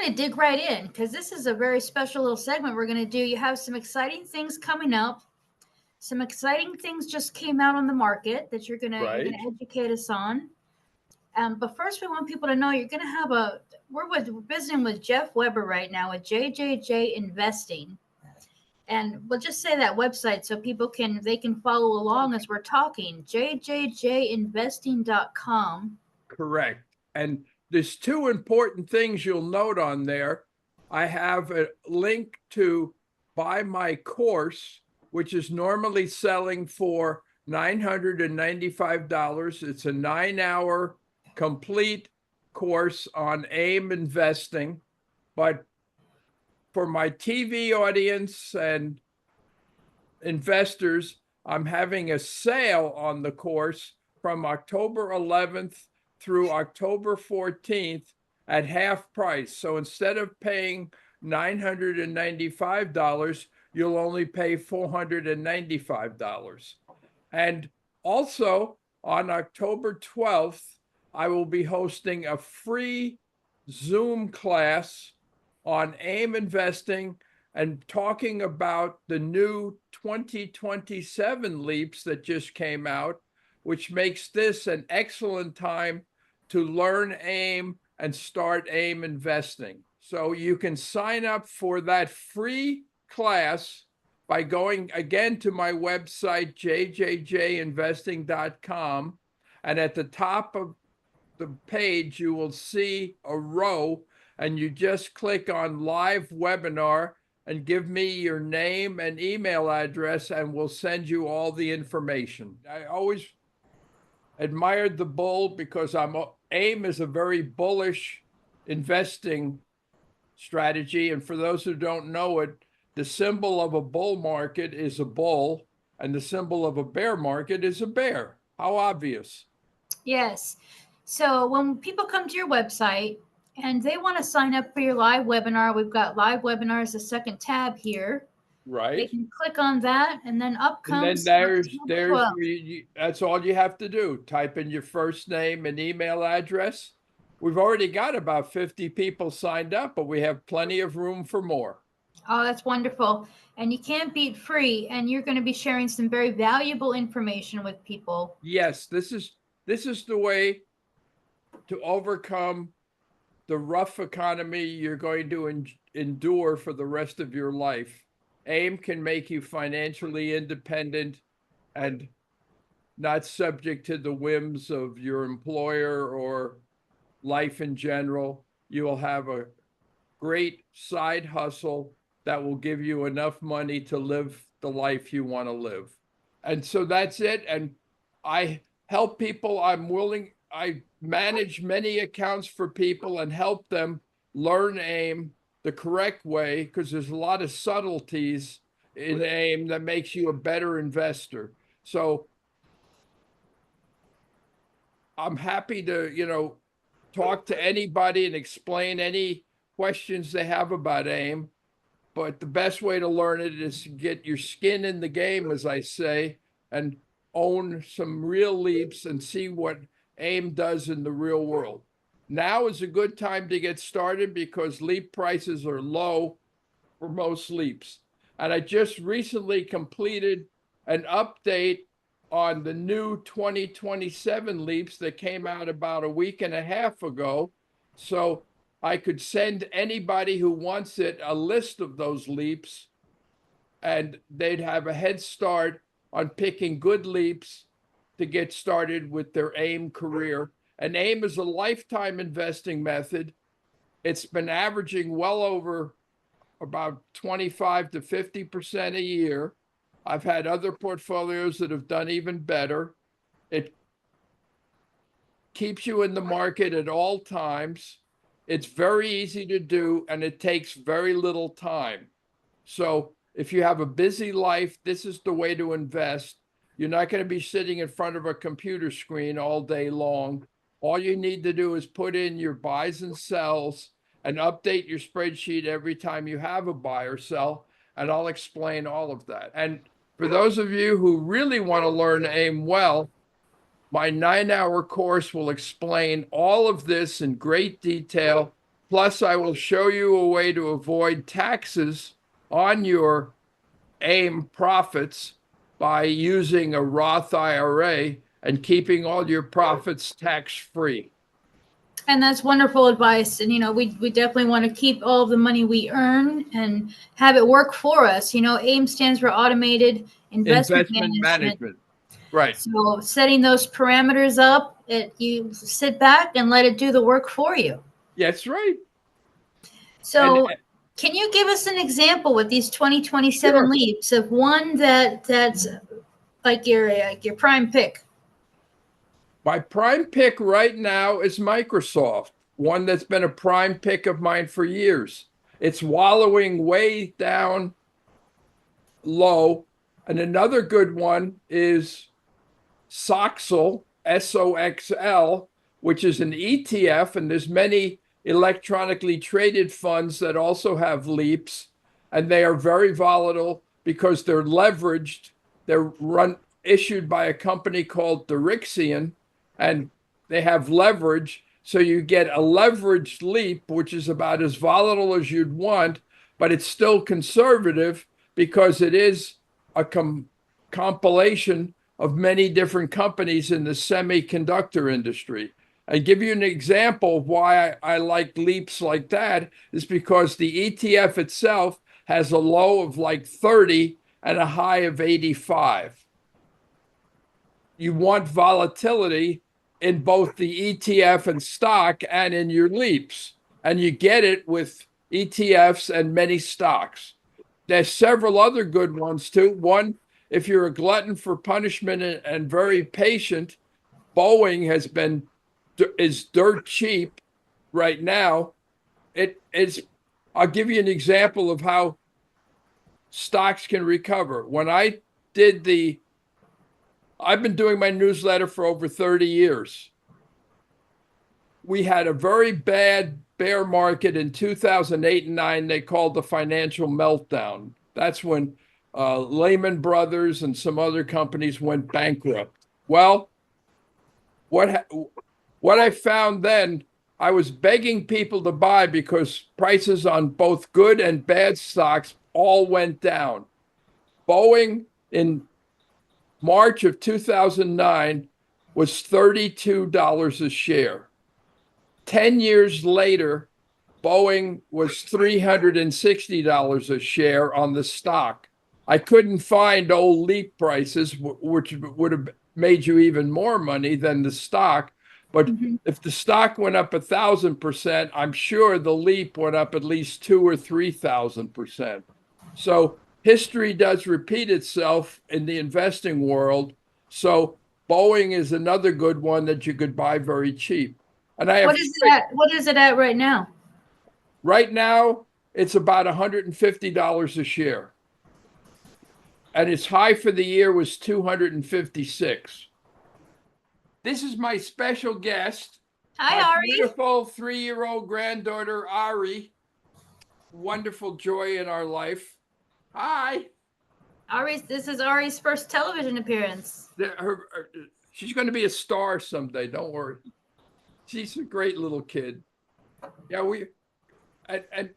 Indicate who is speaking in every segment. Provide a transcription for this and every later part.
Speaker 1: going to dig right in because this is a very special little segment we're going to do. You have some exciting things coming up. Some exciting things just came out on the market that you're gonna educate us on. But first, we want people to know you're gonna have we're visiting with Jeff Weber right now with JJJ Investing, and we'll just say that website so people can follow along as we're talking. JJJinvesting.com.
Speaker 2: Correct. And there's two important things you'll note on there. I have a link to buy my course, which is normally selling for $995. It's a 9-hour complete course on AIM investing. But for my TV audience and investors, I'm having a sale on the course from October 11th through October 14th at half price. So instead of paying $995, you'll only pay $495. And also on October 12th, I will be hosting a free Zoom class on AIM investing and talking about the new 2027 leaps that just came out, which makes this an excellent time to learn AIM and start AIM investing. So you can sign up for that free class by going again to my website, jjjinvesting.com. And at the top of the page, you will see a row, and you just click on live webinar and give me your name and email address, and we'll send you all the information. I always admired the bull because AIM is a very bullish investing strategy. And for those who don't know it, the symbol of a bull market is a bull, and the symbol of a bear market is a bear. How obvious.
Speaker 1: Yes. So when people come to your website and they want to sign up for your live webinar, we've got live webinars, the second tab here.
Speaker 2: Right.
Speaker 1: They can click on that, and then up comes.
Speaker 2: And then that's all you have to do. Type in your first name and email address. We've already got about 50 people signed up, but we have plenty of room for more.
Speaker 1: Oh, that's wonderful. And you can't beat free. And you're going to be sharing some very valuable information with people.
Speaker 2: Yes, this is the way to overcome the rough economy you're going to endure for the rest of your life. AIM can make you financially independent and not subject to the whims of your employer or life in general. You will have a great side hustle that will give you enough money to live the life you want to live. And so that's it. And I help people. I manage many accounts for people and help them learn AIM the correct way, because there's a lot of subtleties in AIM that makes you a better investor. So I'm happy to, talk to anybody and explain any questions they have about AIM. But the best way to learn it is to get your skin in the game, as I say, and own some real leaps and see what AIM does in the real world. Now is a good time to get started because leap prices are low for most leaps. And I just recently completed an update on the new 2027 leaps that came out about a week and a half ago. So I could send anybody who wants it a list of those leaps, and they'd have a head start on picking good leaps to get started with their AIM career. And AIM is a lifetime investing method. It's been averaging well over about 25 to 50% a year. I've had other portfolios that have done even better. It keeps you in the market at all times. It's very easy to do, and it takes very little time. So if you have a busy life, this is the way to invest. You're not going to be sitting in front of a computer screen all day long. All you need to do is put in your buys and sells and update your spreadsheet every time you have a buy or sell, and I'll explain all of that. And for those of you who really want to learn AIM well, my 9-hour course will explain all of this in great detail Plus, I will show you a way to avoid taxes on your AIM profits by using a Roth IRA and keeping all your profits tax-free.
Speaker 1: And that's wonderful advice. And, we definitely want to keep all of the money we earn and have it work for us. AIM stands for Automated Investment Management.
Speaker 2: Right.
Speaker 1: So setting those parameters up, you sit back and let it do the work for you.
Speaker 2: That's right.
Speaker 1: So can you give us an example with these 2027 leaps of one that's like your prime pick?
Speaker 2: My prime pick right now is Microsoft, one that's been a prime pick of mine for years. It's wallowing way down low. And another good one is Soxl, SOXL, which is an ETF, and there's many electronically traded funds that also have leaps, and they are very volatile because they're leveraged. They're issued by a company called Dirixion, and they have leverage. So you get a leveraged leap, which is about as volatile as you'd want, but it's still conservative because it is a compilation of many different companies in the semiconductor industry. I give you an example of why I like leaps like that is because the ETF itself has a low of like 30 and a high of 85. You want volatility in both the ETF and stock and in your leaps, and you get it with ETFs and many stocks. There's several other good ones too. One, if you're a glutton for punishment and very patient, Boeing is dirt cheap right now. I'll give you an example of how stocks can recover. I've been doing my newsletter for over 30 years. We had a very bad bear market in 2008 and 9. They called the financial meltdown. That's when Lehman Brothers and some other companies went bankrupt. Well, what I found then, I was begging people to buy because prices on both good and bad stocks all went down. Boeing in March of 2009 was $32 a share. 10 years later, Boeing was $360 a share on the stock. I couldn't find old leap prices, which would have made you even more money than the stock. But if the stock went up 1,000%, I'm sure the leap went up at least 2,000 or 3,000%. So history does repeat itself in the investing world. So Boeing is another good one that you could buy very cheap. And
Speaker 1: what is it at right now?
Speaker 2: Right now, it's about $150 a share. And its high for the year was 256. This is my special guest.
Speaker 1: Hi, Ari.
Speaker 2: Beautiful 3-year-old granddaughter, Ari. Wonderful joy in our life. Hi.
Speaker 1: This is Ari's first television appearance.
Speaker 2: She's going to be a star someday. Don't worry. She's a great little kid. Yeah, and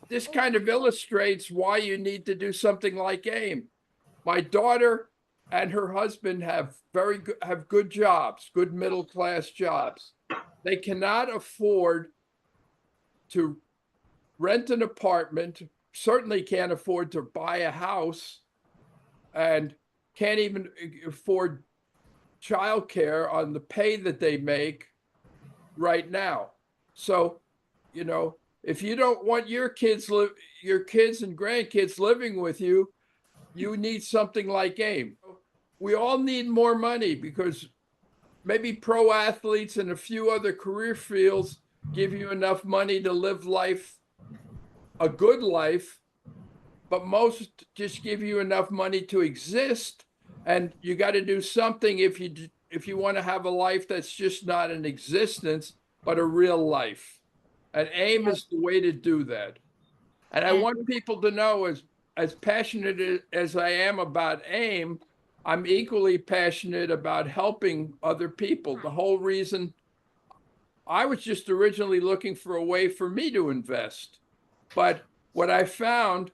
Speaker 2: this kind of illustrates why you need to do something like AIM. My daughter and her husband have good jobs, good middle-class jobs. They cannot afford to rent an apartment, certainly can't afford to buy a house, and can't even afford childcare on the pay that they make right now. So, if you don't want your kids and grandkids living with you, you need something like AIM. We all need more money because maybe pro athletes and a few other career fields give you enough money to live a good life, but most just give you enough money to exist. And you got to do something if you want to have a life that's just not an existence, but a real life. And AIM is the way to do that. And I want people to know, as passionate as I am about AIM, I'm equally passionate about helping other people. The whole reason I was just originally looking for a way for me to invest. But what I found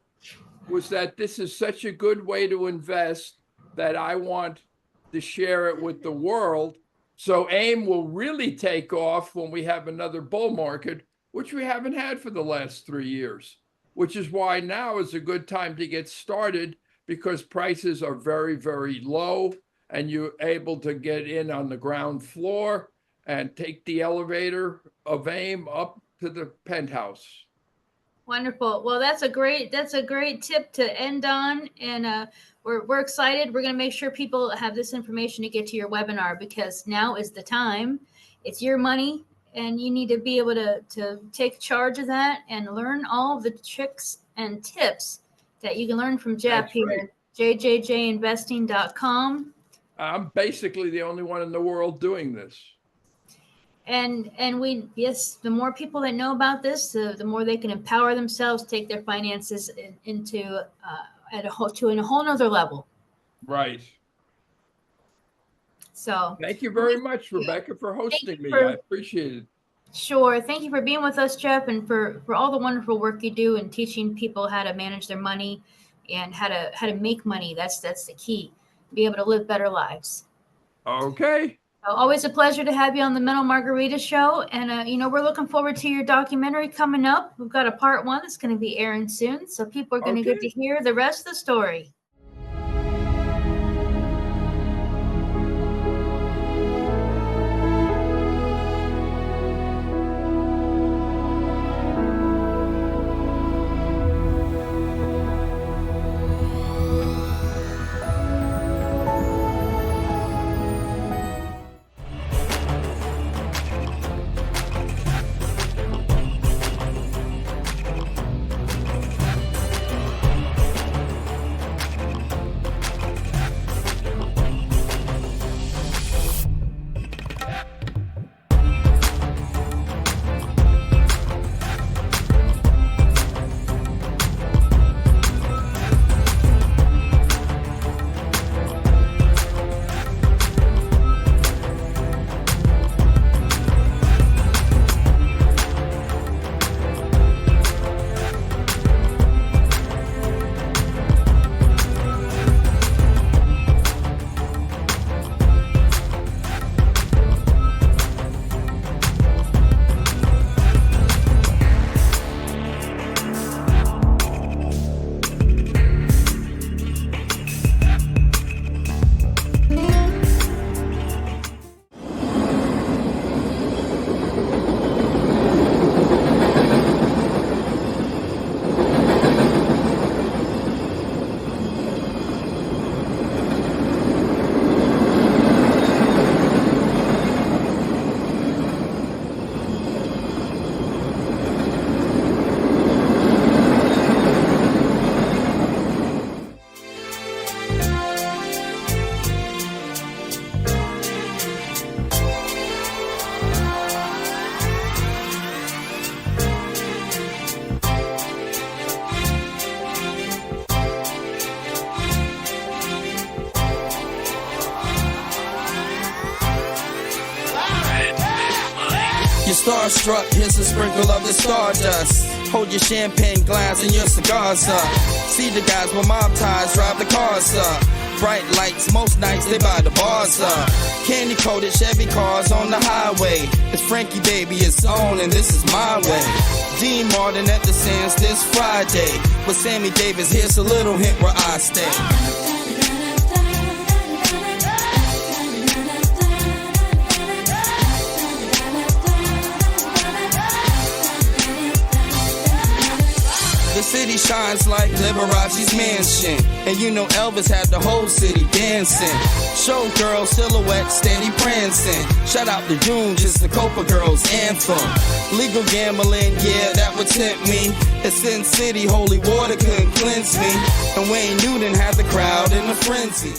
Speaker 2: was that this is such a good way to invest that I want to share it with the world. So AIM will really take off when we have another bull market, which we haven't had for the last 3 years, which is why now is a good time to get started, because prices are very, very low and you're able to get in on the ground floor and take the elevator of AIM up to the penthouse.
Speaker 1: Wonderful. Well, that's a great tip to end on. And we're excited. We're going to make sure people have this information to get to your webinar, because now is the time. It's your money, and you need to be able to take charge of that and learn all of the tricks and tips that you can learn from Jeff here at JJJinvesting.com.
Speaker 2: I'm basically the only one in the world doing this.
Speaker 1: And yes, the more people that know about this, the more they can empower themselves, take their finances into a whole nother level.
Speaker 2: Right.
Speaker 1: So
Speaker 2: thank you very much, Rebecca, for hosting me. I appreciate it.
Speaker 1: Sure. Thank you for being with us, Jeff, and for all the wonderful work you do and teaching people how to manage their money and how to make money. That's the key. Be able to live better lives.
Speaker 2: Okay.
Speaker 1: Always a pleasure to have you on the Mental Margarita Show. And, we're looking forward to your documentary coming up. We've got a part 1 that's going to be airing soon. So people are going to get to hear the rest of the story.
Speaker 3: Starstruck, here's a sprinkle of the stardust. Hold your champagne glass and your cigars up. See the guys with mob ties drive the cars up. Bright lights, most nights they buy the bars up. Candy coated Chevy cars on the highway. It's Frankie baby, it's on and this is my way. Dean Martin at the Sands this Friday. With Sammy Davis, here's a little hint where I stay. The city shines like Liberace's mansion. And you know Elvis had the whole city dancing. Showgirl silhouette steady prancing. Shout out to June, just the Copa Girls anthem. Legal gambling, yeah, that would tempt me. It's Sin City, holy water couldn't cleanse me. And Wayne Newton had the crowd in a frenzy.